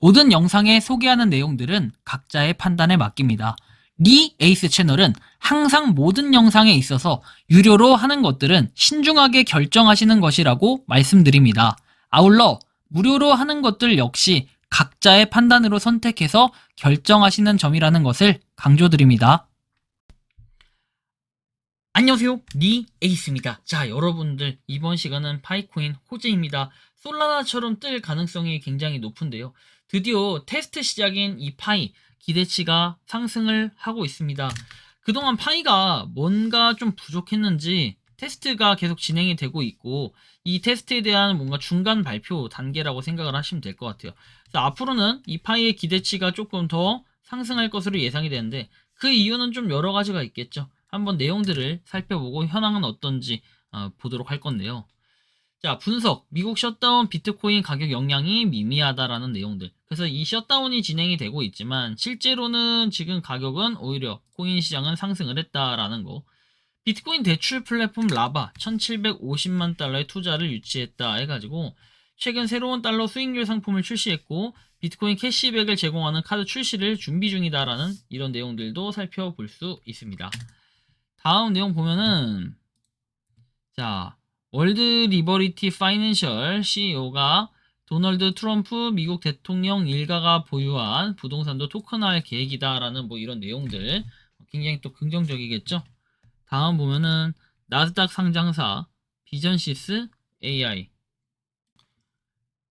모든 영상에 소개하는 내용들은 각자의 판단에 맡깁니다. 리 에이스 채널은 항상 모든 영상에 있어서 유료로 하는 것들은 신중하게 결정하시는 것이라고 말씀드립니다. 아울러 무료로 하는 것들 역시 각자의 판단으로 선택해서 결정하시는 점이라는 것을 강조드립니다. 안녕하세요, 리 에이스입니다. 자, 여러분들 이번 시간은 파이코인 호재입니다. 솔라나처럼 뜰 가능성이 굉장히 높은데요. 드디어 테스트 시작인 이 파이 기대치가 상승을 하고 있습니다. 그동안 파이가 뭔가 좀 부족했는지 테스트가 계속 진행이 되고 있고, 이 테스트에 대한 뭔가 중간 발표 단계라고 생각을 하시면 될 것 같아요. 그래서 앞으로는 이 파이의 기대치가 조금 더 상승할 것으로 예상이 되는데, 그 이유는 좀 여러 가지가 있겠죠. 한번 내용들을 살펴보고 현황은 어떤지 보도록 할 건데요. 자, 분석. 미국 셧다운 비트코인 가격 영향이 미미하다라는 내용들. 그래서 이 셧다운이 진행이 되고 있지만 실제로는 지금 가격은 오히려 코인 시장은 상승을 했다라는 거. 비트코인 대출 플랫폼 라바 1750만 달러의 투자를 유치했다 해가지고 최근 새로운 달러 수익률 상품을 출시했고 비트코인 캐시백을 제공하는 카드 출시를 준비 중이다라는 이런 내용들도 살펴볼 수 있습니다. 다음 내용 보면은 자, 월드 리버리티 파이낸셜 CEO가 도널드 트럼프 미국 대통령 일가가 보유한 부동산도 토큰화할 계획이다라는 뭐 이런 내용들 굉장히 또 긍정적이겠죠. 다음 보면은 나스닥 상장사 비전시스 AI.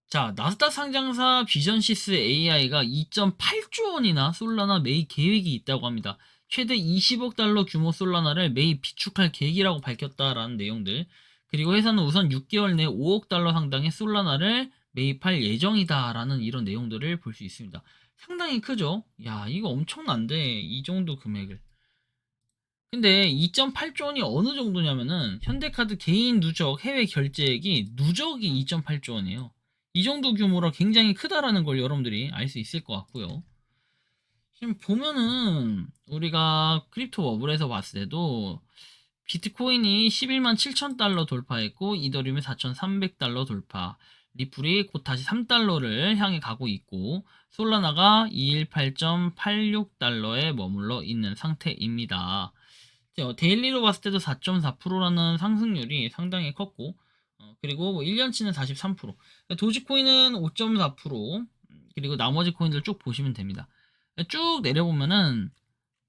자, 나스닥 상장사 비전시스 AI가 2.8조 원이나 솔라나 매입 계획이 있다고 합니다. 최대 20억 달러 규모 솔라나를 매입 비축할 계획이라고 밝혔다라는 내용들. 그리고 회사는 우선 6개월 내 5억 달러 상당의 솔라나를 매입할 예정이다라는 이런 내용들을 볼 수 있습니다. 상당히 크죠? 야, 이거 엄청난데, 이 정도 금액을. 근데 2.8조 원이 어느 정도냐면은 현대카드 개인 누적 해외 결제액이 누적이 2.8조 원이에요. 이 정도 규모라 굉장히 크다라는 걸 여러분들이 알 수 있을 것 같고요. 지금 보면은 우리가 크립토 버블에서 봤을 때도 비트코인이 11만 7천 달러 돌파했고 이더리움이 4,300달러 돌파, 리플이 곧 다시 3달러를 향해 가고 있고 솔라나가 218.86달러에 머물러 있는 상태입니다. 데일리로 봤을 때도 4.4%라는 상승률이 상당히 컸고 그리고 뭐 1년치는 43%, 도지코인은 5.4%, 그리고 나머지 코인들 쭉 보시면 됩니다. 쭉 내려보면은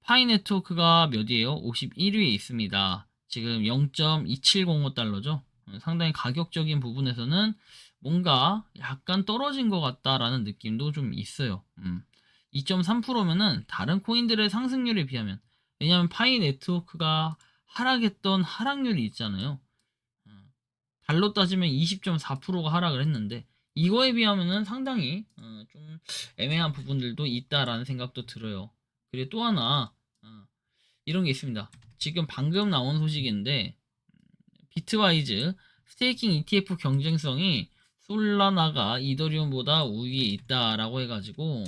파이 네트워크가 몇이에요? 51위에 있습니다. 지금 0.2705달러죠. 상당히 가격적인 부분에서는 뭔가 약간 떨어진 것 같다라는 느낌도 좀 있어요. 2.3%면은 다른 코인들의 상승률에 비하면, 왜냐하면 파이 네트워크가 하락했던 하락률이 있잖아요. 달러 따지면 20.4%가 하락을 했는데 이거에 비하면은 상당히 좀 애매한 부분들도 있다라는 생각도 들어요. 그리고 또 하나 이런 게 있습니다. 지금 방금 나온 소식인데 비트와이즈 스테이킹 ETF 경쟁성이 솔라나가 이더리움보다 우위에 있다라고 해가지고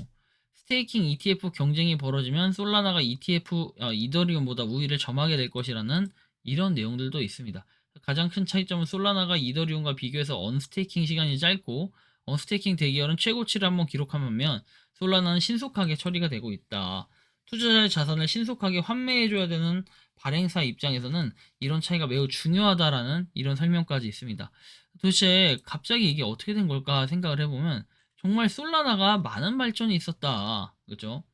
스테이킹 ETF 경쟁이 벌어지면 솔라나가 이더리움보다 우위를 점하게 될 것이라는 이런 내용들도 있습니다. 가장 큰 차이점은 솔라나가 이더리움과 비교해서 언스테이킹 시간이 짧고 언스테이킹 대기열은 최고치를 한번 기록한 반면 솔라나는 신속하게 처리가 되고 있다. 투자자의 자산을 신속하게 환매해줘야 되는 발행사 입장에서는 이런 차이가 매우 중요하다라는 이런 설명까지 있습니다. 도대체 갑자기 이게 어떻게 된 걸까 생각을 해보면 정말 솔라나가 많은 발전이 있었다. 그죠?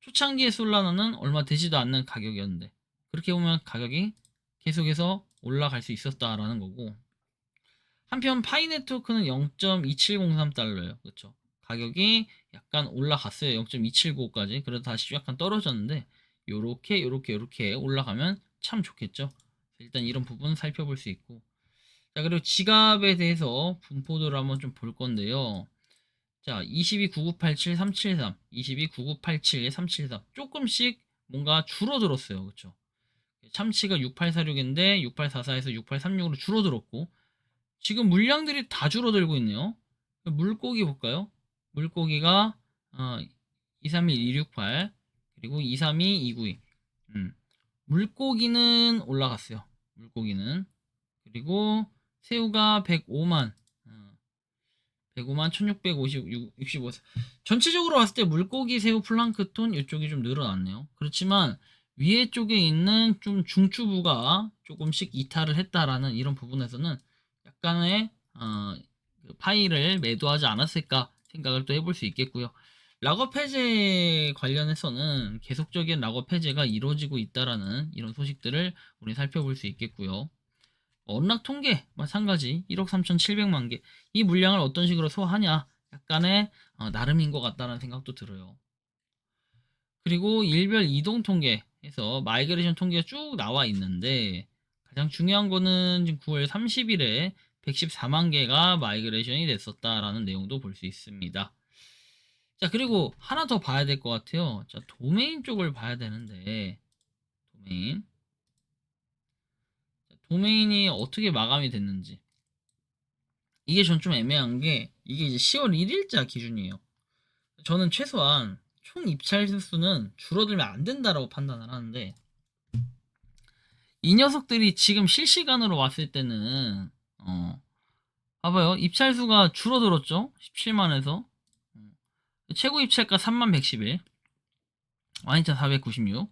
초창기의 솔라나는 얼마 되지도 않는 가격이었는데 그렇게 보면 가격이 계속해서 올라갈 수 있었다라는 거고, 한편 파이 네트워크는 0.2703달러예요. 그렇죠? 가격이 약간 올라갔어요. 0.279까지. 그래도 다시 약간 떨어졌는데 요렇게 올라가면 참 좋겠죠. 일단 이런 부분 살펴볼 수 있고, 자, 그리고 지갑에 대해서 분포도를 한번 좀 볼 건데요. 자, 229987 373, 229987 373 조금씩 뭔가 줄어들었어요. 그렇죠? 참치가 6846인데 6844에서 6836으로 줄어들었고 지금 물량들이 다 줄어들고 있네요. 물고기 볼까요? 물고기가 231268 그리고 232292. 물고기는 올라갔어요. 물고기는. 그리고 새우가 105만 105만 1665. 전체적으로 봤을 때 물고기, 새우, 플랑크톤 이쪽이 좀 늘어났네요. 그렇지만 위에 쪽에 있는 좀 중추부가 조금씩 이탈을 했다라는 이런 부분에서는 약간의 그 파이를 매도하지 않았을까 생각을 또 해볼 수 있겠고요. 락업 해제 관련해서는 계속적인 락업 해제가 이루어지고 있다라는 이런 소식들을 우리 살펴볼 수 있겠고요. 언락 통계 마찬가지 1억 3,700만 개. 이 물량을 어떤 식으로 소화하냐 약간의 나름인 것 같다는 생각도 들어요. 그리고 일별 이동 통계에서 마이그레이션 통계가 쭉 나와 있는데 가장 중요한 거는 지금 9월 30일에 114만 개가 마이그레이션이 됐었다라는 내용도 볼 수 있습니다. 자, 그리고 하나 더 봐야 될 것 같아요. 자, 도메인 쪽을 봐야 되는데 도메인이 어떻게 마감이 됐는지. 이게 전 좀 애매한 게 이게 이제 10월 1일자 기준이에요. 저는 최소한 총 입찰 수는 줄어들면 안 된다라고 판단을 하는데 이 녀석들이 지금 실시간으로 왔을 때는 봐봐요. 입찰 수가 줄어들었죠. 17만에서 최고 입찰가 3111, 12,496.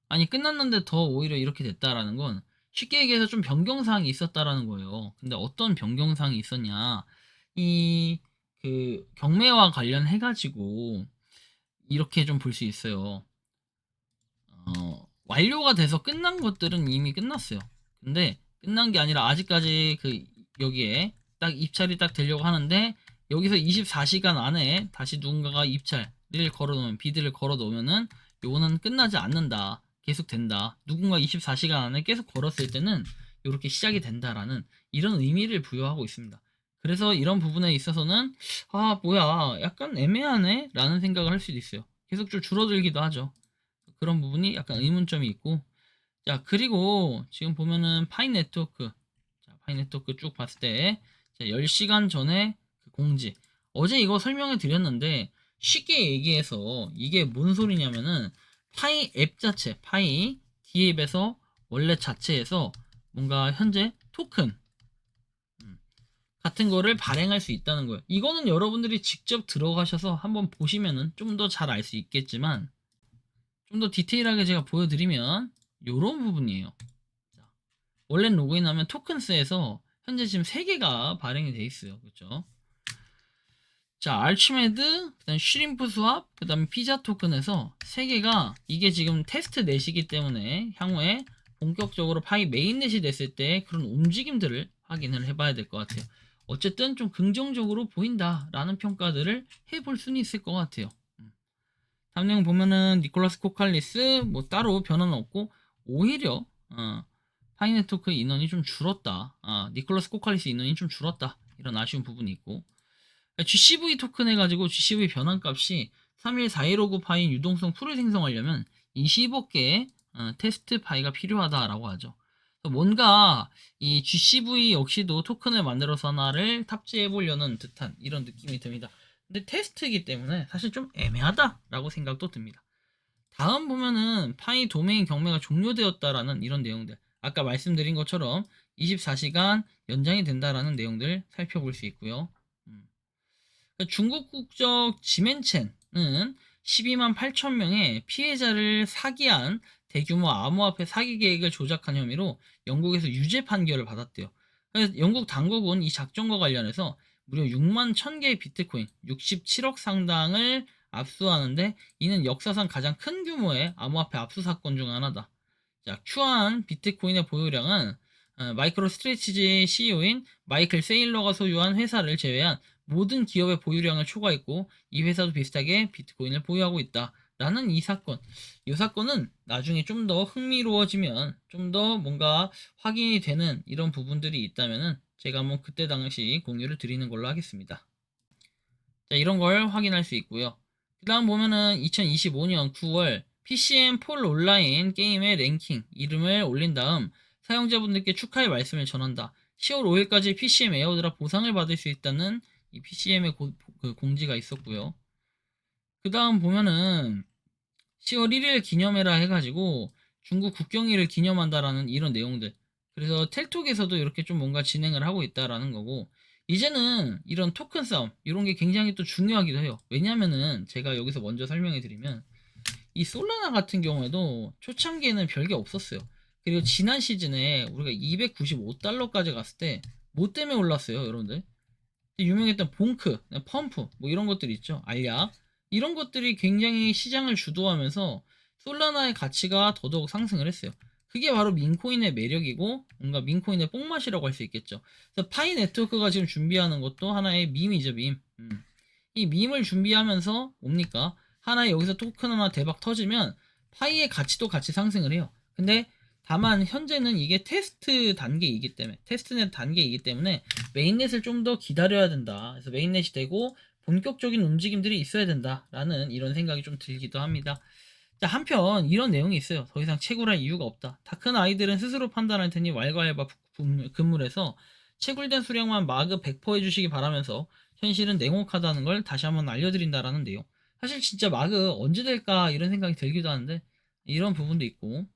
아니 끝났는데 더 오히려 이렇게 됐다라는 건 쉽게 얘기해서 좀 변경사항이 있었다라는 거예요. 근데 어떤 변경사항이 있었냐? 이 그 경매와 관련해 가지고 이렇게 좀 볼 수 있어요. 완료가 돼서 끝난 것들은 이미 끝났어요. 근데 끝난 게 아니라 아직까지 그 여기에 딱 입찰이 딱 되려고 하는데 여기서 24시간 안에 다시 누군가가 입찰을 걸어 놓으면 비드를 걸어 놓으면은 요거는 끝나지 않는다. 계속 된다. 누군가 24시간 안에 계속 걸었을 때는 이렇게 시작이 된다라는 이런 의미를 부여하고 있습니다. 그래서 이런 부분에 있어서는 뭐야 약간 애매하네 라는 생각을 할 수도 있어요. 계속 좀 줄어들기도 하죠. 그런 부분이 약간 의문점이 있고. 자, 그리고 지금 보면은 파이 네트워크, 자, 파이 네트워크 쭉 봤을 때 자, 10시간 전에 그 공지. 어제 이거 설명해 드렸는데 쉽게 얘기해서 이게 뭔 소리냐면은 파이 앱 자체, 파이 D앱에서 원래 자체에서 뭔가 현재 토큰 같은 거를 발행할 수 있다는 거예요. 이거는 여러분들이 직접 들어가셔서 한번 보시면은 좀 더 잘 알 수 있겠지만 좀 더 디테일하게 제가 보여드리면 이런 부분이에요. 자, 원래 로그인하면 토큰스에서 현재 지금 3개가 발행이 돼 있어요. 그렇죠? 자, 알츠메드, 그다음 슈림프 스왑, 그다음에 피자 토큰에서 3개가 이게 지금 테스트 넷이기 때문에 향후에 본격적으로 파이 메인넷이 됐을 때 그런 움직임들을 확인을 해봐야 될 것 같아요. 어쨌든 좀 긍정적으로 보인다라는 평가들을 해볼 수는 있을 것 같아요. 다음 내용 보면은 니콜라스 코칼리스 뭐 따로 변화는 없고 오히려 파이네토크 인원이 좀 줄었다. 니콜라스 코칼리스 인원이 좀 줄었다. 이런 아쉬운 부분이 있고 GCV 토큰 해가지고 GCV 변환값이 31415 파이 유동성 풀을 생성하려면 20억개의 테스트 파이가 필요하다라고 하죠. 뭔가 이 GCV 역시도 토큰을 만들어서 하나를 탑재해 보려는 듯한 이런 느낌이 듭니다. 근데 테스트이기 때문에 사실 좀 애매하다라고 생각도 듭니다. 다음 보면은 파이 도메인 경매가 종료되었다라는 이런 내용들. 아까 말씀드린 것처럼 24시간 연장이 된다라는 내용들 살펴볼 수 있고요. 중국 국적 지멘첸은 12만 8천 명의 피해자를 사기한 대규모 암호화폐 사기 계획을 조작한 혐의로 영국에서 유죄 판결을 받았대요. 그래서 영국 당국은 이 작전과 관련해서 무려 6만 1000개의 비트코인 67억 상당을 압수하는데 이는 역사상 가장 큰 규모의 암호화폐 압수 사건 중 하나다. 자, 큐안 비트코인의 보유량은 마이크로 스트레치즈의 CEO인 마이클 세일러가 소유한 회사를 제외한 모든 기업의 보유량을 초과했고 이 회사도 비슷하게 비트코인을 보유하고 있다. 라는 이 사건. 이 사건은 나중에 좀 더 흥미로워지면 좀 더 뭔가 확인이 되는 이런 부분들이 있다면은 제가 한번 그때 당시 공유를 드리는 걸로 하겠습니다. 자, 이런 걸 확인할 수 있고요. 그 다음 보면은 2025년 9월 PCM 폴 온라인 게임의 랭킹 이름을 올린 다음 사용자분들께 축하의 말씀을 전한다. 10월 5일까지 PCM 에어드랍 보상을 받을 수 있다는 이 PCM의 그 공지가 있었고요. 그 다음 보면은 10월 1일 기념해라 해가지고 중국 국경일을 기념한다라는 이런 내용들. 그래서 텔톡에서도 이렇게 좀 뭔가 진행을 하고 있다라는 거고 이제는 이런 토큰 싸움 이런 게 굉장히 또 중요하기도 해요. 왜냐면은 제가 여기서 먼저 설명해 드리면 이 솔라나 같은 경우에도 초창기에는 별게 없었어요. 그리고 지난 시즌에 우리가 295달러까지 갔을 때 뭐 때문에 올랐어요, 여러분들? 유명했던 봉크, 펌프 뭐 이런 것들이 있죠. 알약 이런 것들이 굉장히 시장을 주도하면서 솔라나의 가치가 더더욱 상승을 했어요. 그게 바로 민코인의 매력이고 뭔가 민코인의 뽕맛이라고 할 수 있겠죠. 그래서 파이 네트워크가 지금 준비하는 것도 하나의 밈이죠, 밈. 이 밈을 준비하면서 뭡니까? 하나의 여기서 토큰 하나 대박 터지면 파이의 가치도 같이 상승을 해요. 근데 다만 현재는 이게 테스트 단계이기 때문에 테스트넷 단계이기 때문에 메인넷을 좀 더 기다려야 된다. 그래서 메인넷이 되고 본격적인 움직임들이 있어야 된다라는 이런 생각이 좀 들기도 합니다. 자, 한편 이런 내용이 있어요. 더 이상 채굴할 이유가 없다. 다 큰 아이들은 스스로 판단할 테니 왈가왈부 근무해서 채굴된 수량만 마그 100% 해주시기 바라면서 현실은 냉혹하다는 걸 다시 한번 알려드린다라는 내용. 사실 진짜 마그 언제 될까 이런 생각이 들기도 하는데 이런 부분도 있고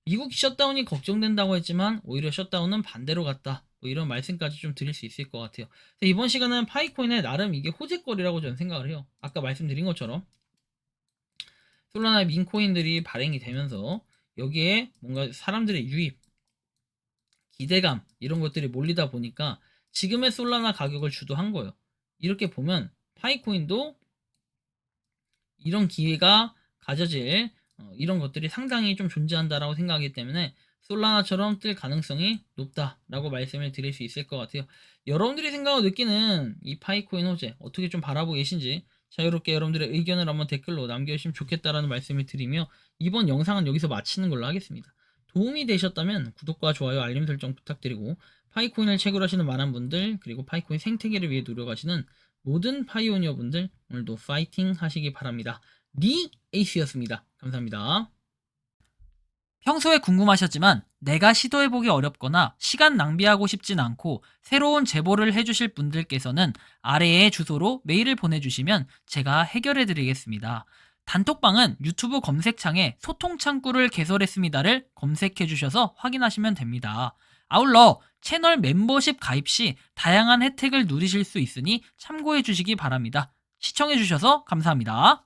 미국 셧다운이 걱정된다고 했지만 오히려 셧다운은 반대로 갔다. 뭐 이런 말씀까지 좀 드릴 수 있을 것 같아요. 이번 시간은 파이코인의 나름 이게 호재거리라고 저는 생각을 해요. 아까 말씀드린 것처럼 솔라나의 민코인들이 발행이 되면서 여기에 뭔가 사람들의 유입, 기대감 이런 것들이 몰리다 보니까 지금의 솔라나 가격을 주도한 거예요. 이렇게 보면 파이코인도 이런 기회가 가져질 이런 것들이 상당히 좀 존재한다라고 생각하기 때문에 솔라나처럼 뜰 가능성이 높다라고 말씀을 드릴 수 있을 것 같아요. 여러분들이 생각하고 느끼는 이 파이코인 호재 어떻게 좀 바라보고 계신지 자유롭게 여러분들의 의견을 한번 댓글로 남겨주시면 좋겠다라는 말씀을 드리며 이번 영상은 여기서 마치는 걸로 하겠습니다. 도움이 되셨다면 구독과 좋아요, 알림 설정 부탁드리고 파이코인을 채굴하시는 많은 분들 그리고 파이코인 생태계를 위해 노력하시는 모든 파이오니어 분들 오늘도 파이팅 하시기 바랍니다. 니 에이스였습니다. 감사합니다. 평소에 궁금하셨지만 내가 시도해보기 어렵거나 시간 낭비하고 싶진 않고 새로운 제보를 해주실 분들께서는 아래의 주소로 메일을 보내주시면 제가 해결해드리겠습니다. 단톡방은 유튜브 검색창에 소통창구를 개설했습니다를 검색해주셔서 확인하시면 됩니다. 아울러 채널 멤버십 가입 시 다양한 혜택을 누리실 수 있으니 참고해주시기 바랍니다. 시청해주셔서 감사합니다.